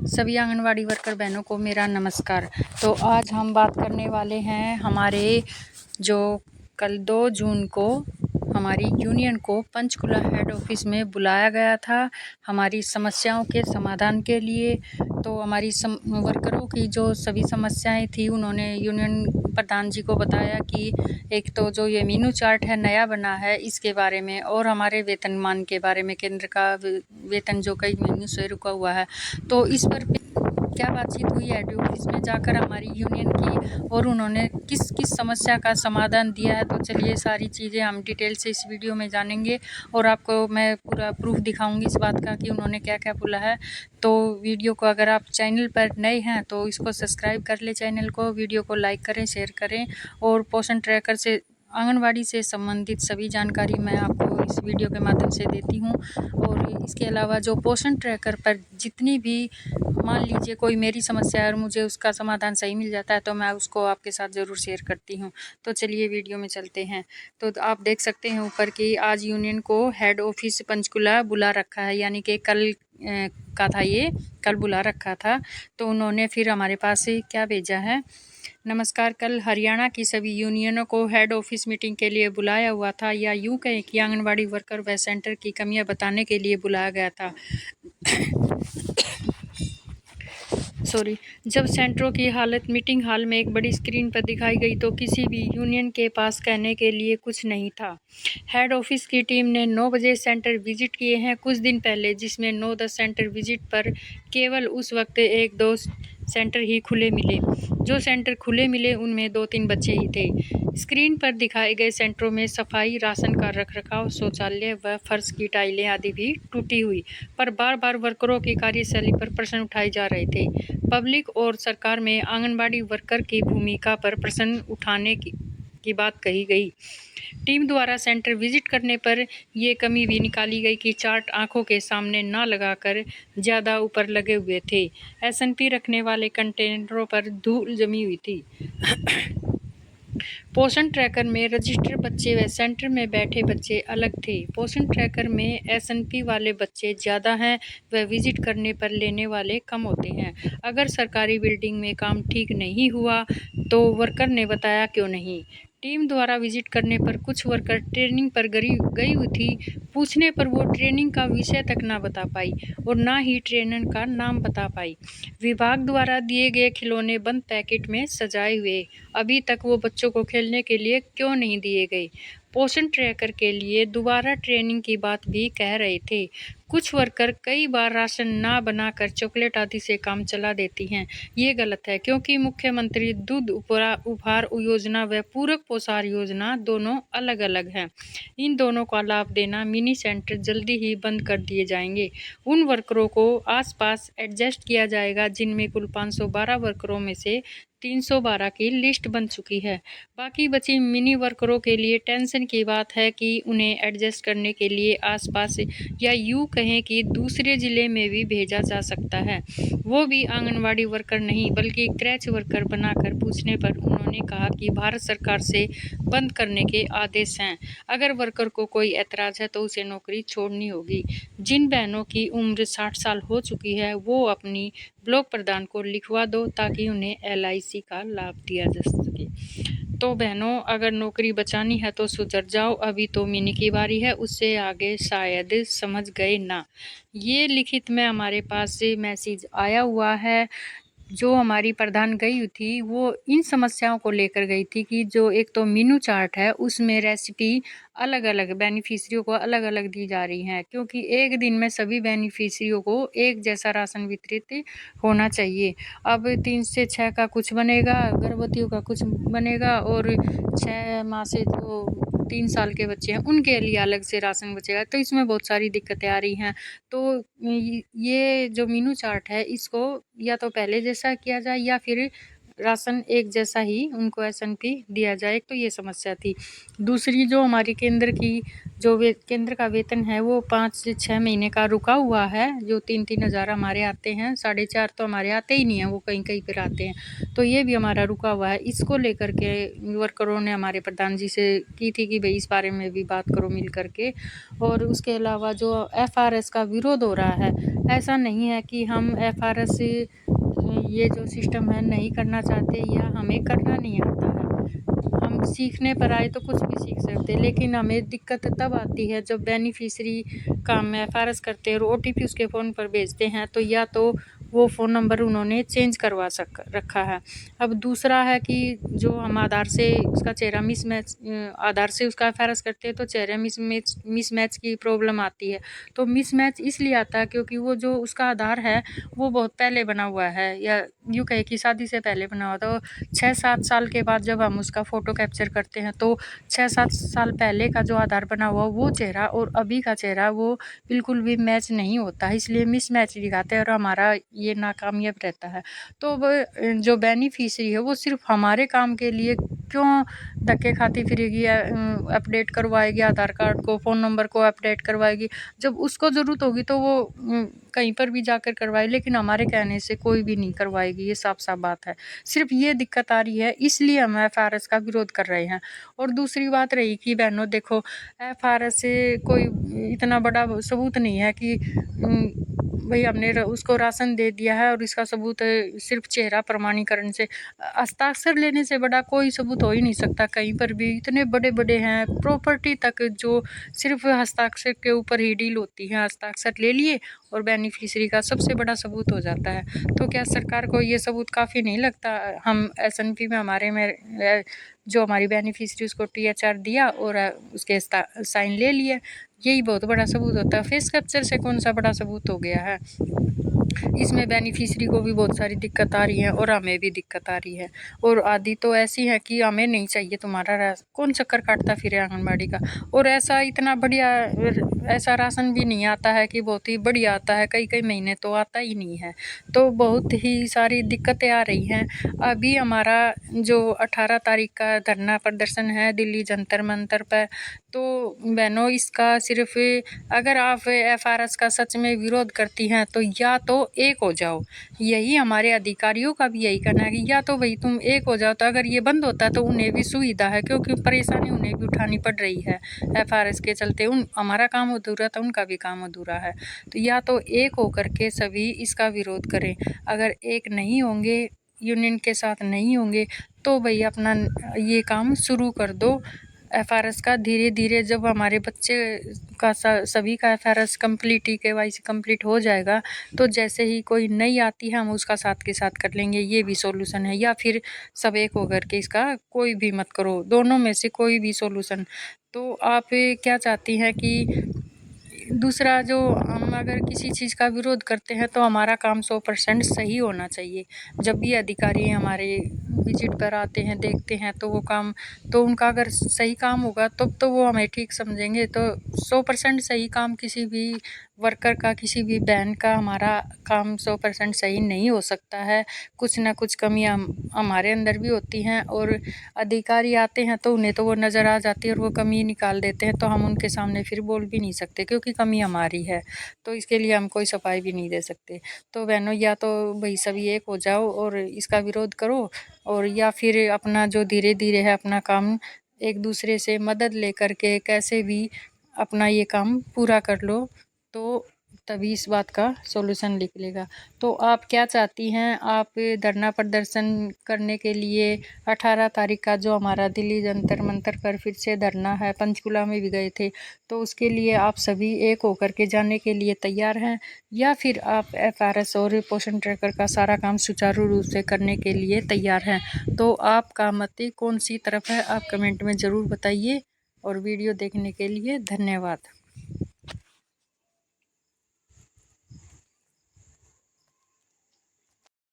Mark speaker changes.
Speaker 1: सभी आंगनवाड़ी वर्कर बहनों को मेरा नमस्कार। तो आज हम बात करने वाले हैं हमारे जो कल 2 जून को हमारी यूनियन को पंचकुला हेड ऑफिस में बुलाया गया था हमारी समस्याओं के समाधान के लिए। तो हमारी वर्करों की जो सभी समस्याएं थी उन्होंने यूनियन प्रधान जी को बताया कि एक तो जो ये मीनू चार्ट है नया बना है इसके बारे में, और हमारे वेतनमान के बारे में, केंद्र का वेतन जो कई महीनों से रुका हुआ है। तो इस पर क्या बातचीत हुई हेड ऑफिस में जाकर हमारी यूनियन की, और उन्होंने किस किस समस्या का समाधान दिया है। तो चलिए सारी चीज़ें हम डिटेल से इस वीडियो में जानेंगे और आपको मैं पूरा प्रूफ दिखाऊंगी इस बात का कि उन्होंने क्या क्या बोला है। तो वीडियो को अगर आप चैनल पर नए हैं तो इसको सब्सक्राइब कर ले चैनल को, वीडियो को लाइक करें, शेयर करें, और पोषण ट्रैकर से आंगनवाड़ी से संबंधित सभी जानकारी मैं आपको इस वीडियो के माध्यम से देती हूँ। और इसके अलावा जो पोषण ट्रैकर पर जितनी भी, मान लीजिए कोई मेरी समस्या है और मुझे उसका समाधान सही मिल जाता है तो मैं उसको आपके साथ ज़रूर शेयर करती हूँ। तो चलिए वीडियो में चलते हैं। तो आप देख सकते हैं ऊपर कि आज यूनियन को हेड ऑफिस पंचकुला बुला रखा है, यानी कि कल का था, ये कल बुला रखा था। तो उन्होंने फिर हमारे पास क्या भेजा है। नमस्कार, कल हरियाणा की सभी यूनियनों को हेड ऑफिस मीटिंग के लिए बुलाया हुआ था, या यूं कहें कि आंगनबाड़ी वर्कर व सेंटर की कमियां बताने के लिए बुलाया गया था। जब सेंटरों की हालत मीटिंग हॉल में एक बड़ी स्क्रीन पर दिखाई गई तो किसी भी यूनियन के पास कहने के लिए कुछ नहीं था। हेड ऑफिस की टीम ने 9 बजे सेंटर विजिट किए हैं कुछ दिन पहले, जिसमें 9-10 सेंटर विजिट पर केवल उस वक्त 1-2 सेंटर ही खुले मिले। जो सेंटर खुले मिले उनमें 2-3 बच्चे ही थे। स्क्रीन पर दिखाए गए सेंटरों में सफाई, राशन का रखरखाव, शौचालय व फर्श की टाइलें आदि भी टूटी हुई, पर बार बार वर्करों की कार्यशैली पर प्रश्न उठाए जा रहे थे। पब्लिक और सरकार में आंगनबाड़ी वर्कर की भूमिका पर प्रश्न उठाने की बात कही गई। टीम द्वारा सेंटर विजिट करने पर ये कमी भी निकाली गई कि चार्ट आंखों के सामने ना लगाकर ज़्यादा ऊपर लगे हुए थे। एसएनपी रखने वाले कंटेनरों पर धूल जमी हुई थी। पोषण ट्रैकर में रजिस्टर्ड बच्चे व सेंटर में बैठे बच्चे अलग थे। पोषण ट्रैकर में एसएनपी वाले बच्चे ज़्यादा हैं व विजिट करने पर लेने वाले कम होते हैं। अगर सरकारी बिल्डिंग में काम ठीक नहीं हुआ तो वर्कर ने बताया क्यों नहीं। टीम द्वारा विजिट करने पर कुछ वर्कर ट्रेनिंग पर गई हुई थी। पूछने पर वो ट्रेनिंग का विषय तक ना बता पाई और ना ही ट्रेनर का नाम बता पाई। विभाग द्वारा दिए गए खिलौने बंद पैकेट में सजाए हुए, अभी तक वो बच्चों को खेलने के लिए क्यों नहीं दिए गए। पोषण ट्रैकर के लिए दोबारा ट्रेनिंग की बात भी कह रहे थे। कुछ वर्कर कई बार राशन ना बनाकर चॉकलेट आदि से काम चला देती हैं। ये गलत है, क्योंकि मुख्यमंत्री दूध उपहार योजना व पूरक पोषाहार योजना दोनों अलग अलग हैं। इन दोनों का लाभ देना मिनी सेंटर जल्दी ही बंद कर दिए जाएंगे। उन वर्करों को आसपास एडजस्ट किया जाएगा जिनमें कुल 512 वर्करों में से 312 की लिस्ट बन चुकी है। बाकी बची मिनी वर्करों के लिए टेंशन की बात है कि उन्हें एडजस्ट करने के लिए आसपास, या यूँ कहें कि दूसरे ज़िले में भी भेजा जा सकता है। वो भी आंगनवाड़ी वर्कर नहीं बल्कि क्रैच वर्कर बनाकर। पूछने पर उन्होंने कहा कि भारत सरकार से बंद करने के आदेश हैं। अगर वर्कर को कोई ऐतराज़ है तो उसे नौकरी छोड़नी होगी। जिन बहनों की उम्र 60 साल हो चुकी है वो अपनी ब्लॉक प्रधान को लिखवा दो ताकि उन्हें LIC का लाभ दिया जा सके। तो बहनों, अगर नौकरी बचानी है तो सुधर जाओ, अभी तो मिनी की बारी है, उससे आगे शायद समझ गए ना। ये लिखित में हमारे पास मैसेज आया हुआ है। जो हमारी प्रधान गई हुई थी वो इन समस्याओं को लेकर गई थी कि जो एक तो मीनू चार्ट है उसमें रेसिपी अलग अलग बेनिफिशियरियों को अलग अलग दी जा रही हैं, क्योंकि एक दिन में सभी बेनिफिशियरियों को एक जैसा राशन वितरित होना चाहिए। अब 3 से 6 का कुछ बनेगा, गर्भवतियों का कुछ बनेगा, और 6 माह से जो 3 साल के बच्चे हैं उनके लिए अलग से राशन बचेगा। तो इसमें बहुत सारी दिक्कतें आ रही हैं। तो ये जो मीनू चार्ट है इसको या तो पहले जैसा किया जाए या फिर राशन एक जैसा ही उनको एसएनपी दिया जाए। तो ये समस्या थी। दूसरी जो हमारी केंद्र का वेतन है वो 5 से 6 महीने का रुका हुआ है। जो 3-3 हज़ार हमारे आते हैं, 4.5 तो हमारे आते ही नहीं हैं, वो कहीं पर आते हैं। तो ये भी हमारा रुका हुआ है। इसको लेकर के वर्करों ने हमारे प्रधान जी से की थी कि भाई इस बारे में भी बात करो मिल करके। और उसके अलावा जो एफआरएस का विरोध हो रहा है, ऐसा नहीं है कि हम एफआरएस ये जो सिस्टम है नहीं करना चाहते या हमें करना नहीं आता है। हम सीखने पर आए तो कुछ भी सीख सकते, लेकिन हमें दिक्कत तब आती है जब बेनिफिशियरी काम एफआरएस करते हैं और ओटीपी उसके फ़ोन पर भेजते हैं, तो या तो वो फ़ोन नंबर उन्होंने चेंज करवा रखा है। अब दूसरा है कि जो हम आधार से उसका चेहरा आधार से उसका एफआरएस करते हैं तो चेहरा मिसमैच की प्रॉब्लम आती है। तो मिसमैच इसलिए आता है क्योंकि वो जो उसका आधार है वो बहुत पहले बना हुआ है, या यूँ कहे कि शादी से पहले बना हुआ। तो 6-7 साल के बाद जब हम उसका फ़ोटो कैप्चर करते हैं तो 6-7 साल पहले का जो आधार बना हुआ वो चेहरा और अभी का चेहरा वो बिल्कुल भी मैच नहीं होता, इसलिए मिसमैच दिखाते हैं और हमारा ये नाकामयाब रहता है। तो वो जो बेनिफिशियरी है वो सिर्फ हमारे काम के लिए क्यों धक्के खाती फिरेगी, अपडेट करवाएगी आधार कार्ड को, फ़ोन नंबर को अपडेट करवाएगी। जब उसको ज़रूरत होगी तो वो कहीं पर भी जाकर करवाए, लेकिन हमारे कहने से कोई भी नहीं करवाएगी, ये साफ-साफ बात है। सिर्फ ये दिक्कत आ रही है, इसलिए हम एफआरएस का विरोध कर रहे हैं। और दूसरी बात रही कि बहनों देखो, एफआरएस से कोई इतना बड़ा सबूत नहीं है कि भई हमने उसको राशन दे दिया है और इसका सबूत सिर्फ चेहरा प्रमाणीकरण से, हस्ताक्षर लेने से बड़ा कोई सबूत हो ही नहीं सकता। कहीं पर भी इतने बड़े-बड़े हैं, प्रॉपर्टी तक जो सिर्फ हस्ताक्षर के ऊपर ही डील होती है, हस्ताक्षर ले लिए और बेनिफिशियरी का सबसे बड़ा सबूत हो जाता है। तो क्या सरकार को ये सबूत काफ़ी नहीं लगता? हम एसएनपी में जो हमारी बेनिफिशियरी उसको टीएचआर दिया और उसके साइन ले लिए, यही बहुत बड़ा सबूत होता है। फेस कैप्चर से कौन सा बड़ा सबूत हो गया है? इसमें बेनिफिशियरी को भी बहुत सारी दिक्कत आ रही है और हमें भी दिक्कत आ रही है। और आदि तो ऐसी है कि हमें नहीं चाहिए तुम्हारा कौन चक्कर काटता फिरे आंगनबाड़ी का। और ऐसा इतना बढ़िया ऐसा राशन भी नहीं आता है कि बहुत ही बढ़िया आता है, कई महीने तो आता ही नहीं है। तो बहुत ही सारी दिक्कतें आ रही हैं। अभी हमारा जो 18 तारीख का धरना प्रदर्शन है दिल्ली जंतर मंतर पर, तो बहनों इसका सिर्फ अगर आप एफआरएस का सच में विरोध करती हैं तो या तो एक हो जाओ। यही हमारे अधिकारियों का भी यही कहना है कि या तो भाई तुम एक हो जाओ। तो अगर ये बंद होता तो उन्हें भी सुविधा है, क्योंकि परेशानी उन्हें भी उठानी पड़ रही है एफआरएस के चलते। हमारा काम अधूरा था, उनका भी काम अधूरा है। तो या तो एक होकर के सभी इसका विरोध करें। अगर एक नहीं होंगे, यूनियन के साथ नहीं होंगे, तो भाई अपना ये काम शुरू कर दो एफआरएस का। धीरे धीरे जब हमारे बच्चे का सभी का एफआरएस कंप्लीट, केवाईसी कंप्लीट हो जाएगा, तो जैसे ही कोई नई आती है हम उसका साथ के साथ कर लेंगे। ये भी सॉल्यूशन है। या फिर सब एक होकर के इसका कोई भी मत करो, दोनों में से कोई भी सॉल्यूशन। तो आप क्या चाहती हैं कि दूसरा जो हम अगर किसी चीज़ का विरोध करते हैं तो हमारा काम 100% सही होना चाहिए। जब भी अधिकारी हमारे विजिट पर आते हैं, देखते हैं, तो वो काम तो उनका अगर सही काम होगा तब तो वो हमें ठीक समझेंगे। तो 100% सही काम किसी भी वर्कर का, किसी भी बहन का हमारा काम 100% सही नहीं हो सकता है। कुछ ना कुछ कमियां हमारे अंदर भी होती हैं और अधिकारी आते हैं तो उन्हें तो वो नज़र आ जाती है और वो कमी निकाल देते हैं। तो हम उनके सामने फिर बोल भी नहीं सकते क्योंकि कमी हमारी है, तो इसके लिए हम कोई सफाई भी नहीं दे सकते। तो बहनों या तो भाई सभी एक हो जाओ और इसका विरोध करो, और या फिर अपना जो धीरे धीरे है अपना काम एक दूसरे से मदद लेकर के कैसे भी अपना ये काम पूरा कर लो, तो तभी इस बात का सॉल्यूशन निकलेगा। तो आप क्या चाहती हैं? आप धरना प्रदर्शन करने के लिए 18 तारीख का जो हमारा दिल्ली जंतर मंतर पर फिर से धरना है, पंचकुला में भी गए थे, तो उसके लिए आप सभी एक होकर के जाने के लिए तैयार हैं, या फिर आप एफआरएस और पोषण ट्रैकर का सारा काम सुचारू रूप से करने के लिए तैयार हैं? तो आपका मत कौन सी तरफ है, आप कमेंट में ज़रूर बताइए। और वीडियो देखने के लिए धन्यवाद।